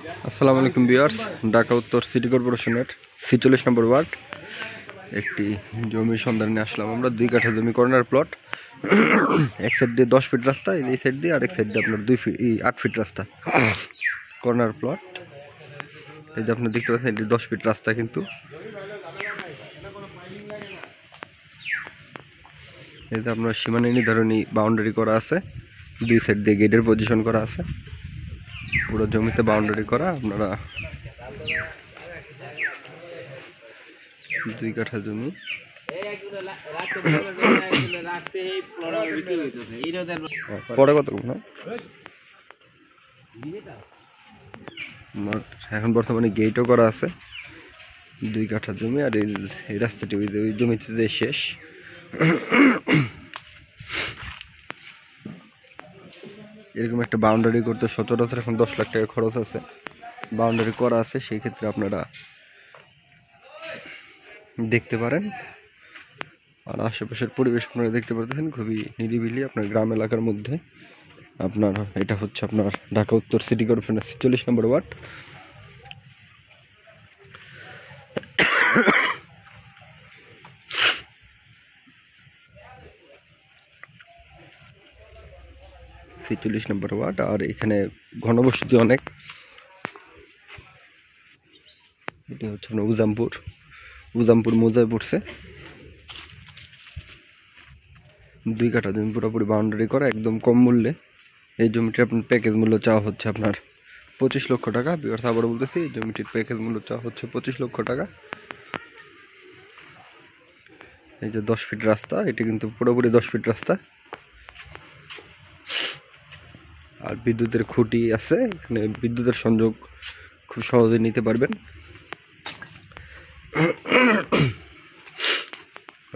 আসসালামু আলাইকুম ভিউয়ার্স, ঢাকা উত্তর সিটি কর্পোরেশনের ৪৬ নম্বর ওয়ার্ড একটি জমির সন্ধানে আসলাম আমরা। 2 কাঠা জমি, কর্নার প্লট। এক সাইড দিয়ে 10 ফিট রাস্তা, এই সাইড দিয়ে আরেক সাইড দিয়ে আপনার 8 ফিট রাস্তা। কর্নার প্লট, এই যে আপনি দেখতে পাচ্ছেন, এটি 10 ফিট রাস্তা। কিন্তু এই যে আপনার সীমানা নির্ধারণী বাউন্ডারি করা আছে, 2 সাইড দিয়ে গেটের পজিশন করা আছে, পুরো জমিতে বাউন্ডারি করা। আপনারা 2 কাঠা জমি, পরে কত না এখন বর্তমানে গেটও করা আছে। 2 কাঠা জমি, আর এই রাস্তাটি ওই জমিতে যে শেষ। এরকম একটা বাউন্ডারি করতে সচরাচর এখন 10 লাখ টাকা খরচ আছে। বাউন্ডারি করা আছে, সেই ক্ষেত্রে আপনারা দেখতে পারেন। আর আশেপাশের পরিবেশ আপনারা দেখতে পাচ্ছেন, খুবই নিরিবিলি আপনার গ্রাম এলাকার মধ্যে। আপনার এটা হচ্ছে আপনার ঢাকা উত্তর সিটি কর্পোরেশনের ৪৬ নম্বর ওয়ার্ড। আর এখানে ঘনবসতি অনেক। এটা হচ্ছে আপনার উজামপুর মৌজায় পড়ছে। 2 কাঠা জমি পুরোপুরি বাউন্ডারি করা, একদম কম মূল্যে। এই জমিটির আপনার প্যাকেজ মূল্য চাওয়া হচ্ছে আপনার 25 লক্ষ টাকা। বিকজ আবার বলতেছি, এই জমিটির প্যাকেজ মূল্য চাওয়া হচ্ছে 25 লক্ষ টাকা। এই যে 10 ফিট রাস্তা, এটি কিন্তু পুরোপুরি 10 ফিট রাস্তা। আর বিদ্যুতের খুঁটি আছে এখানে, বিদ্যুতের সংযোগ খুব সহজে নিতে পারবেন।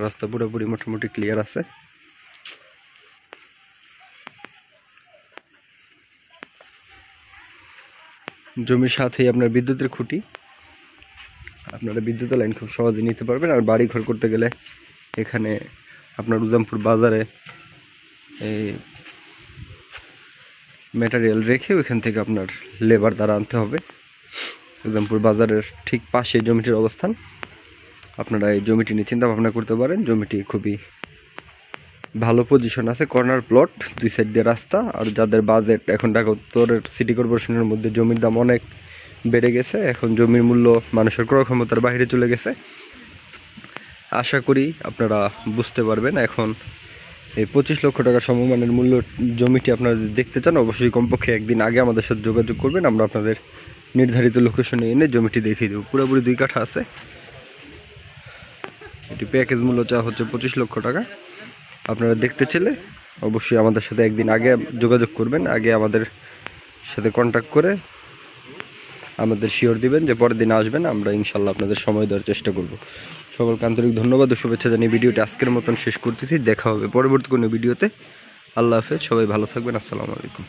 রাস্তা পুরোপুরি মোটামুটি ক্লিয়ার আছে। জমির সাথেই আপনার বিদ্যুতের খুঁটি, আপনারা বিদ্যুতের লাইন খুব সহজে নিতে পারবেন। আর বাড়ি ঘর করতে গেলে এখানে আপনার উজামপুর বাজারে এই ম্যাটেরিয়াল রেখে ওইখান থেকে আপনার লেবার দ্বারা আনতে হবে। উজামপুর বাজারের ঠিক পাশে জমিটির অবস্থান। আপনারা এই জমিটি নিয়ে চিন্তা ভাবনা করতে পারেন। জমিটি খুবই ভালো পজিশন আছে, কর্নার প্লট, 2 সাইড দিয়ে রাস্তা। আর যাদের বাজেট, এখন ঢাকা উত্তরের সিটি কর্পোরেশনের মধ্যে জমির দাম অনেক বেড়ে গেছে, এখন জমির মূল্য মানুষের ক্রয় ক্ষমতার বাইরে চলে গেছে। আশা করি আপনারা বুঝতে পারবেন। এখন এই 25 লক্ষ টাকা সমমানের মূল্য জমিটি আপনারা যদি দেখতে চান, অবশ্যই কমপক্ষে একদিন আগে আমাদের সাথে যোগাযোগ করবেন। আমরা আপনাদের নির্ধারিত লোকেশনে এনে জমিটি দেখিয়ে দেবো। পুরোপুরি 2 কাঠা আছে। এটি প্যাকেজ মূল্য চাওয়া হচ্ছে 25 লক্ষ টাকা। আপনারা দেখতে চাইলে অবশ্যই আমাদের সাথে একদিন আগে যোগাযোগ করবেন। আগে আমাদের সাথে কন্ট্যাক্ট করে আমাদের শিওর দিবেন যে পরের দিন আসবেন। আমরা ইনশাল্লাহ আপনাদের সময় দেওয়ার চেষ্টা করব। সকলকে আন্তরিক ধন্যবাদ ও শুভেচ্ছা জানিয়ে ভিডিওটি আজকের মতন শেষ করতেছি। দেখা হবে পরবর্তী কোনো ভিডিওতে। আল্লাহ হাফেজ, সবাই ভালো থাকবেন। আসসালামু আলাইকুম।